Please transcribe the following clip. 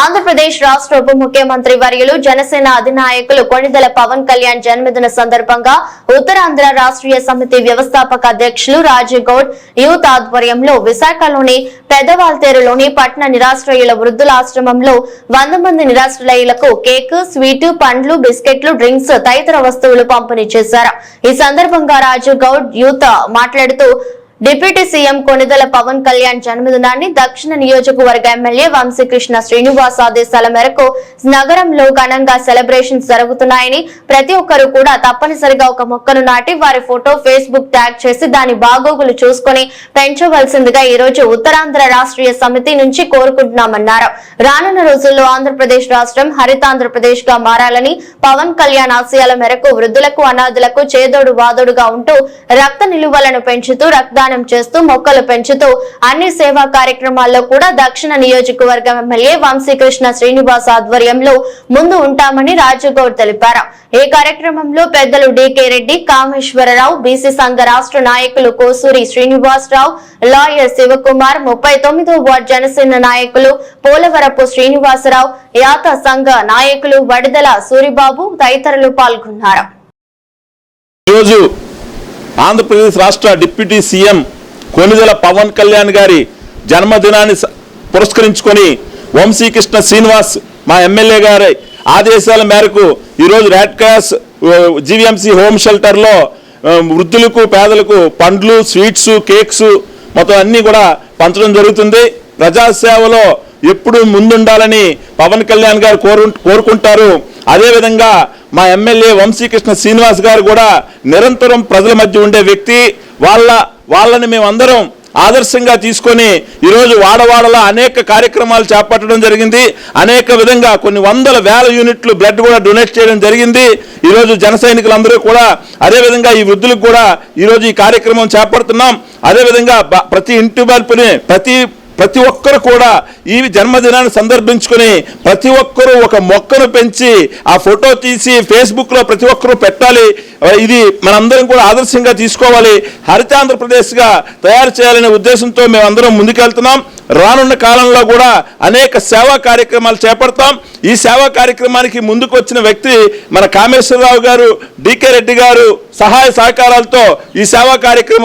ఆంధ్రప్రదేశ్ రాష్ట్ర ఉప ముఖ్యమంత్రి వర్యులు జనసేన అధినాయకులు కొణిదెల పవన్ కళ్యాణ్ జన్మదిన సందర్భంగా ఉత్తరాంధ్ర రాష్ట్రీయ సమితి వ్యవస్థాపక అధ్యక్షులు రాజీవ్ గౌడ్ యూత్ ఆధ్వర్యంలో విశాఖలోని పెదవాల్తేరులోని పట్న నిరాశ్రయుల వృద్ధుల ఆశ్రమంలో 100 మంది నిరాశ్రయులకు కేక్, స్వీట్, పండ్లు, బిస్కెట్లు, డ్రింక్స్ తదితర వస్తువులు పంపిణీ చేశారు. ఈ సందర్భంగా రాజీవ్ గౌడ్ యూత్ మాట్లాడుతూ డిప్యూటీ సీఎం కొణిదెల పవన్ కళ్యాణ్ జన్మదినాన్ని దక్షిణ నియోజకవర్గ ఎమ్మెల్యే వంశీకృష్ణ శ్రీనివాస్ ఆదేశాల మేరకు నగరంలో ఘనంగా సెలబ్రేషన్స్ జరుగుతున్నాయని, ప్రతి ఒక్కరూ కూడా తప్పనిసరిగా ఒక మొక్కను నాటి వారి ఫోటో ఫేస్బుక్ ట్యాగ్ చేసి దాని బాగోగులు చూసుకుని పెంచవలసిందిగా ఈ రోజు ఉత్తరాంధ్ర రాష్ట్రీయ సమితి నుంచి కోరుకుంటున్నామన్నారు. రానున్న రోజుల్లో ఆంధ్రప్రదేశ్ రాష్ట్రం హరితాంధ్రప్రదేశ్ గా మారాలని, పవన్ కళ్యాణ్ ఆశయాల మేరకు వృద్ధులకు, అనాథులకు చేదోడు వాదోడుగా ఉంటూ రక్త నిలువలను పెంచుతూ రక్తదానం చేస్తూ మొక్కలు పెంచుతూ అన్ని సేవా కార్యక్రమాల్లో కూడా దక్షిణ నియోజకవర్గం ఎమ్మెల్యే వంశీకృష్ణ శ్రీనివాస్ ఆధ్వర్యంలో ముందు ఉంటామని రాజీవ్ గౌడ్ తెలిపారు. ఈ కార్యక్రమంలో పెద్దలు డికే రెడ్డి, కామేశ్వరరావు, బీసీ సంఘ రాష్ట్ర నాయకులు కోసూరి శ్రీనివాసరావు, లాయర్ శివకుమార్, 39వ వార్డు జనసేన నాయకులు పోలవరపు శ్రీనివాసరావు, యాత సంఘ నాయకులు వడిదల సూరిబాబు తదితరులు పాల్గొన్నారు. ఆంధ్రప్రదేశ్ రాష్ట్ర డిప్యూటీ సీఎం కొణిదెల పవన్ కళ్యాణ్ గారి జన్మదినాన్ని పురస్కరించుకొని వంశీకృష్ణ శ్రీనివాస్ మా ఎమ్మెల్యే గారి ఆదేశాల మేరకు ఈరోజు రెడ్ క్రాస్ జీవీఎంసీ హోమ్ షెల్టర్లో వృద్ధులకు, పేదలకు పండ్లు, స్వీట్స్, కేక్స్ మొత్తం అన్నీ కూడా పంచడం జరుగుతుంది. ప్రజాసేవలో ఎప్పుడు ముందుండాలని పవన్ కళ్యాణ్ గారు కోరుకుంటారు. అదేవిధంగా మా ఎమ్మెల్యే వంశీకృష్ణ శ్రీనివాస్ గారు కూడా నిరంతరం ప్రజల మధ్య ఉండే వ్యక్తి. వాళ్ళని మేమందరం ఆదర్శంగా తీసుకొని ఈరోజు వాడవాడలో అనేక కార్యక్రమాలు చేపట్టడం జరిగింది. అనేక విధంగా కొన్ని వేల యూనిట్లు బ్లడ్ కూడా డొనేట్ చేయడం జరిగింది. ఈరోజు జన సైనికులందరూ కూడా అదేవిధంగా ఈ వృద్ధులకు కూడా ఈరోజు ఈ కార్యక్రమం చేపడుతున్నాం. అదేవిధంగా ప్రతి ఇంటి వైపుని ప్రతి ఒక్కరు కూడా ఈ జన్మదినాన్ని సందర్భించుకొని ప్రతి ఒక్కరూ ఒక మొక్కను పెంచి ఆ ఫోటో తీసి ఫేస్బుక్లో ప్రతి ఒక్కరూ పెట్టాలి. ఇది మనందరం కూడా ఆదర్శంగా తీసుకోవాలి. హరితాంధ్రప్రదేశ్గా తయారు చేయాలనే ఉద్దేశంతో మేమందరం ముందుకెళ్తున్నాం. రానున్న కాలంలో కూడా అనేక సేవా కార్యక్రమాలు చేపడతాం. ఈ సేవా కార్యక్రమానికి ముందుకు వచ్చిన వ్యక్తి మన కామేశ్వరరావు గారు, డికే రెడ్డి గారు సహాయ సహకారాలతో ఈ సేవా కార్యక్రమం